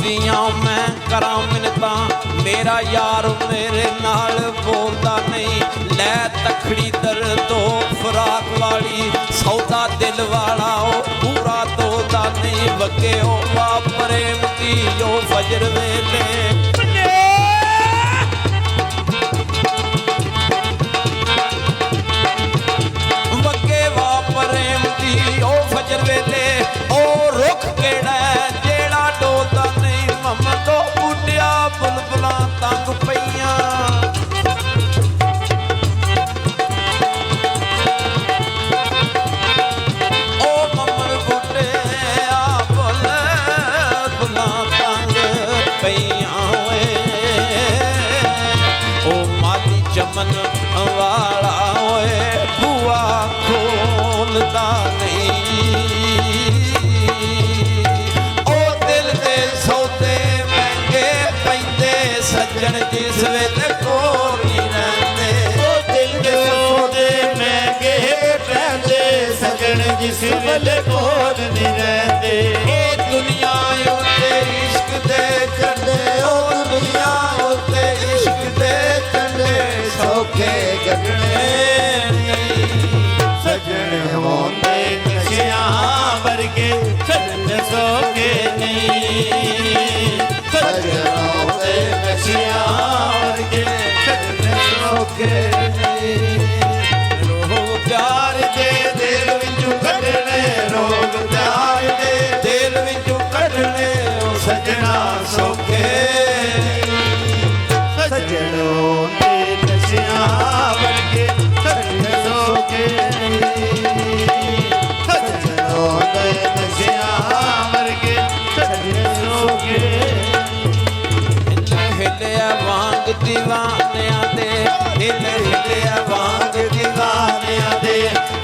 किन्नियां मैं करा मिन्नतां, मेरा यार मेरे नाल बोलदा नहीं। लै तखड़ी दर्दो फराक वाली, सौदा दिल वाला ओ पूरा तोदा नहीं। वगे ओ वा प्रेम दी ओ फजर वेले, वगे वा प्रेम दी ओ फजर वेले। ओ रुख केड़ा जेड़ा डोलदा नहीं, ममदो बुढ़िया बुलबुलां तंग पईयां। ओ ममर बुढ़िया बुलबुलां तंग पईयां वे। ओ माली चमन वाला ओए बुआ खोलदा नहीं। ओ दिल दे सौदे महंगे पैंदे, सज्जन जिस वेले कोल नहीं रहिंदे। ओ दिल दे सौदे महंगे पैंदे, सज्जन जिस वेले कोल नहीं रहिंदे। ओ दुनिया उत्ते इश्क दे झंडे, ओ दुनिया उत्ते इश्क दे झंडे सौखे गगने सजन होंदे नशियां वर्गे, सजन सौखे नहीं। सजन होंदे नशियां वर्गे, सजन सौखे नहीं। रोग प्यार दे दिल विचों कढने, रोग प्यार दे दिल विचों कढने ओ सजना सौखे। सजन होंदे नशियां वर्गे, सजन सौखे नहीं। सजन होंदे नशियां वर्गे, सजन सौखे। हिलिया वांग दीवानियां दे, हिलिया वांग दीवानियां दे।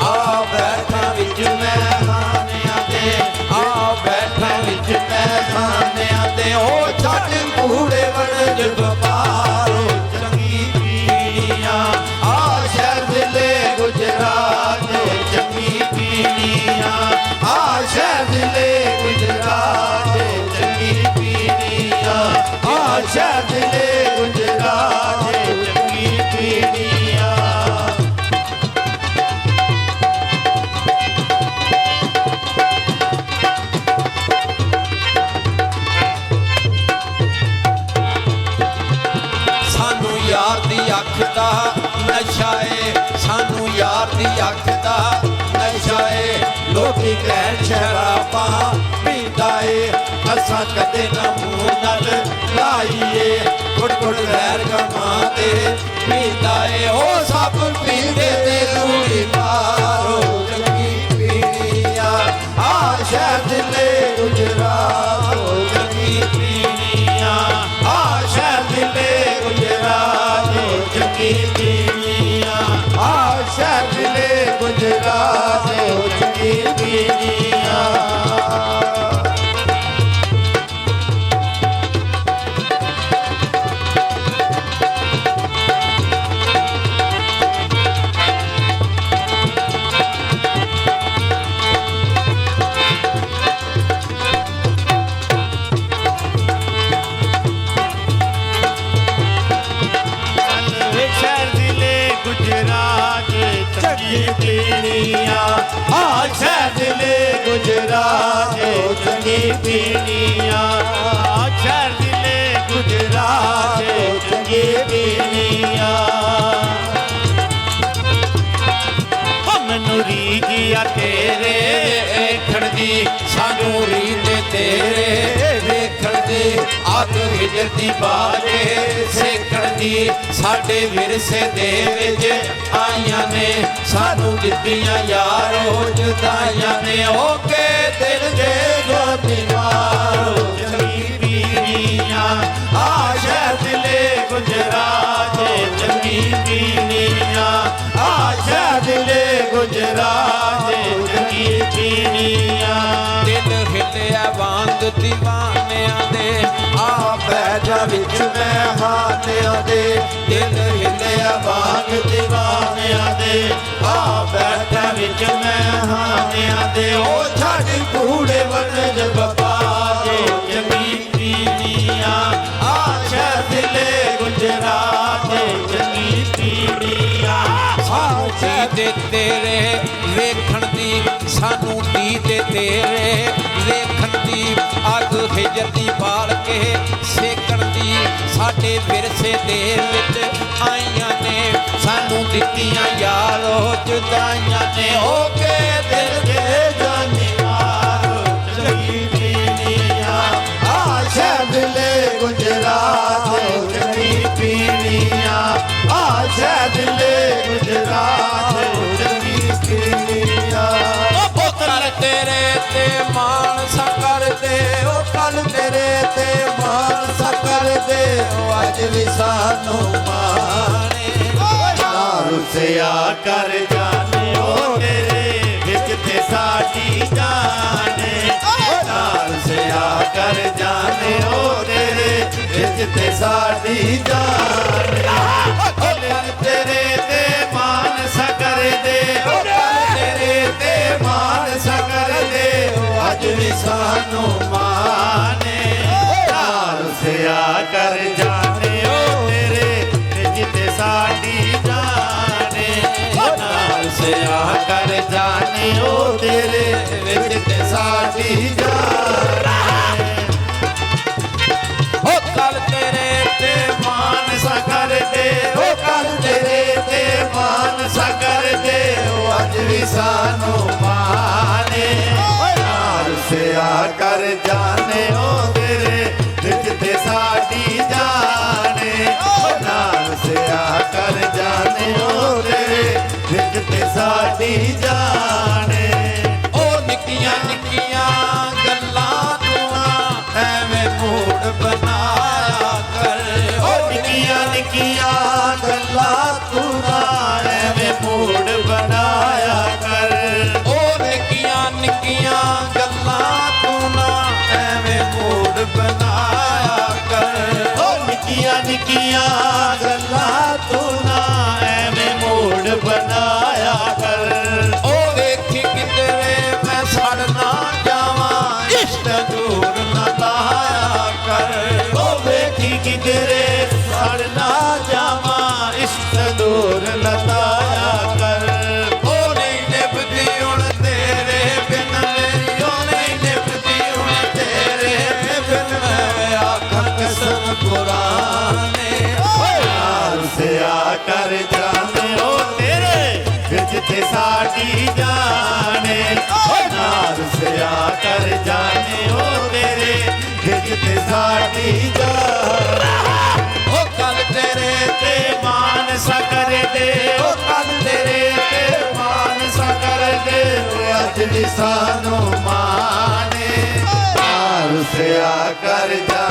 आ बैठा विच महमानियां दे, आ बैठा विच महमानियां दे। ओ छड्ड कूड़े वणज बपारो चंगी पीनियां, आ शहर दिले गुजरात चंगी पीनियां। आ शहर दिले गुजरात चंगी पीनियां, आ शहर दिले गुजरात चंगी पीनियां। सानू यार दी अख दा नशा है, सानू यार दी अख दा नशा है। लोकी कहण शराबां पींदा है, असां कदे ना मूंह नाल लाईए। गुड़ गुड़ गैर गमां दे पींदा है, ओ सब पींदे ते रूड़ी मारो चंगी पीनियां। आ शहर दिले गुजरात चंगी पीनियां, आ शहर दिले गुजरात चंगी पीनियां। आ शहर दिले गुजरात चंगी पीनियां। शहर दिले गुजरात चंगी पीनियां। आ शहर दिले गुजरात चंगी पीनियां। आ शहर दिले गुजरात चंगी पीनियां। मैनू रीझिया तेरे वेखण दी, सानू रीझ तेरे वेखण दी। अग हिजर दी बाजे सेकण दी, साडे विरसे दे विच आईयां ने। सानू दित्तियां यारो जुदाइयां ने, ओ के दिल दे गोदी मारो चंगी पीनियां। आ शहर दिले गुजरात चंगी पीनियां। आ शहर दिले गुजरात चंगी पीनियां। दिल हिलिया वांग दीवानियां दे, आ बैठा विच महमानियां दे। दिल हिलिया वांग दीवानियां दे, आ बैठा विच महमानियां दे। ओ छड्ड कूड़े वणज बपारो चंगी पीनियां। ਦੇ ਤੇਰੇ ਵੇਖਣ ਦੀ ਸਾਨੂੰ ਦੀਦ ਤੇਰੇ ਵੇਖਣ ਦੀ ਅੱਗ ਹਿਜਰ ਦੀ ਬਾਲ ਕੇ ਸੇਕਣ ਦੀ ਸਾਡੇ ਵਿਰਸੇ ਦੇ ਵਿੱਚ ਆਈਆਂ ਨੇ ਸਾਨੂੰ ਦਿੱਤੀਆਂ ਯਾਰੋ ਜੁਦਾਈਆਂ ਨੇ ਹੋ ਕੇ ਦਿਲ ਦੇ ਜਾਨੀ ਮਾਰੋ ਚੰਗੀ ਪੀਣੀਆਂ ਆਸ਼ਾ ਦਿਲੇ ਗੁਜਰਾਤ ਚੰਗੀ ਪੀਣੀਆਂ ਆਸ਼ਾ ਦਿਲੇ ਗੁਜਰਾਤ ਚੰਗੀ ਪੀਣੀਆਂ ਉਹ ਕੱਲ ਤੇਰੇ ਤੇ ਮਾਣ ਸਾ ਕਰਦੇ ਉਹ ਕੱਲ ਤੇਰੇ ਤੇ ਮਾਣ ਸਾ ਕਰਦੇ ਉਹ ਅੱਜ ਵੀ ਸਾਨੂੰ ਮਾਣੇ ਰੁੱਸਿਆ ਕਰ ਜਾਣਿਓ ਤੇਰੇ ਵਿੱਚ ਤੇ ਸਾਡੀ ਜਾਣੇ ਰੁੱਸਿਆ ਕਰ ਜਾਣਿਓ ਤੇਰੇ ਵਿੱਚ ਤੇ ਸਾਡੀ ਜਾਣੇ ਕੱਲ ਤੇਰੇ ਤੇ ਮਾਨ ਸਕਰ ਦੇ ਤੇਰੇ ਤੇ ਮਾਨ ਸਕਰ ਦੇ ਅੱਜ ਵੀ ਸਾਨੂੰ ਮਾਨੇ ਰੁੱਸਿਆ ਕਰ ਜਾਣਿਓ ਤੇਰੇ ਵਿੱਚ ਤੇ ਸਾਡੀ ਜਾਣੇ ਰੁੱਸਿਆ ਕਰ ਜਾਣਿਓ ਤੇਰੇ ਵਿੱਚ ਤੇ ਸਾਡੀ ਜਾਣੇ ਉਹ ਕੱਲ ਤੇਰੇ ਤੇ ਮਾਨ ਸਕਰ ਦੇ ਉਹ ਕੱਲ ਤੇਰੇ ਤੇ ਮਾਨ ਸਕਰ ਦੇ ਉਹ ਅੱਜ ਵੀ ਸਾਨੂੰ ਮਾਨੇ ਰੁੱਸਿਆ ਕਰ ਜਾਣੇ ਉਹ ਤੇਰੇ ਵਿੱਚ ਤੇ ਸਾਡੀ ਜਾਣੇ ਰੁੱਸਿਆ ਕਰ ਜਾਣੇ ਉਹ ਤੇਰੇ ਵਿੱਚ ਤੇ ਸਾਡੀ ਜਾਣੇ ਉਹ ਨਿੱਕੀਆਂ ਨਿੱਕੀਆਂ ਗੱਲਾਂ ਤੂੰ ਐਵੇਂ ਮੂਡ ਬਣਾਇਆ ਕਰ ਉਹ ਨਿੱਕੀਆਂ ਨਿੱਕੀਆਂ ਗੱਲਾਂ ਤੂੰ ਨਾ ਐਵੇਂ ਮੂਡ ਬਣਾਇਆ ਕਰ ਉਹ ਨਿੱਕੀਆਂ ਨਿੱਕੀਆਂ ਗੱਲਾਂ ਤੂੰ ਨਾ ਐਵੇਂ ਮੂਡ ਬਣਾਇਆ ਕਰ ਉਹ ਨਿੱਕੀਆਂ ਨਿੱਕੀਆਂ ਗੱਲਾਂ ਤੂੰ ਨਾ ਐਵੇਂ ਮੂਡ ਬਣਾਇਆ ਕਰ ਉਹ ਵੇਖੀ ਕਿਧਰੇ ਮੈਂ ਸੜ ਨਾ ਜਾਵਾਂ ਇਸ਼ਕ ਦੂਰ ਨਾ ਲਾਇਆ ਕਰ ਉਹ ਵੇਖੀ ਕਿਧਰੇ ਸੜ ਨਾ ਜਾਵਾਂ ਇਸ਼ਕ ਦੂਰ ਲਤਾਇਆ ਕਰ ਉਹ ਨਹੀਂ ਨਿਭਦੀ ਹੁਣ ਤੇਰੇ ਬਿਨ ਮੇਰੀ ਉਹ ਨਹੀਂ ਨਿਭਦੀ ਹੁਣ ਤੇਰੇ ਬਿਨ ਮੈਂ ਆਖਾਂ ਕਸਮ ਕੁਰਾਨੇ ਰੁੱਸਿਆ ਕਰ ਜਾਣੇ ਉਹ ਤੇਰੇ ਵਿੱਚ ਤੇ ਸਾਡੀ ਜਾਣੇ ਰੁੱਸਿਆ ਕਰ ਜਾਣੇ ਉਹ ਤੇਰੇ ਵਿੱਚ ਤੇ ਸਾਡੀ ਜਾਣੇ ਉਹ ਕੱਲ ਤੇਰੇ ਤੇ ਮਾਨ ਸਕਰ ਦੇ ਉਹ ਕੱਲ ਤੇਰੇ ਤੇ ਮਾਨ ਸਕਰ ਦੇ ਅੱਜ ਵੀ ਸਾਨੂੰ ਮਾਨੇ ਰੁੱਸਿਆ ਕਰ ਜਾ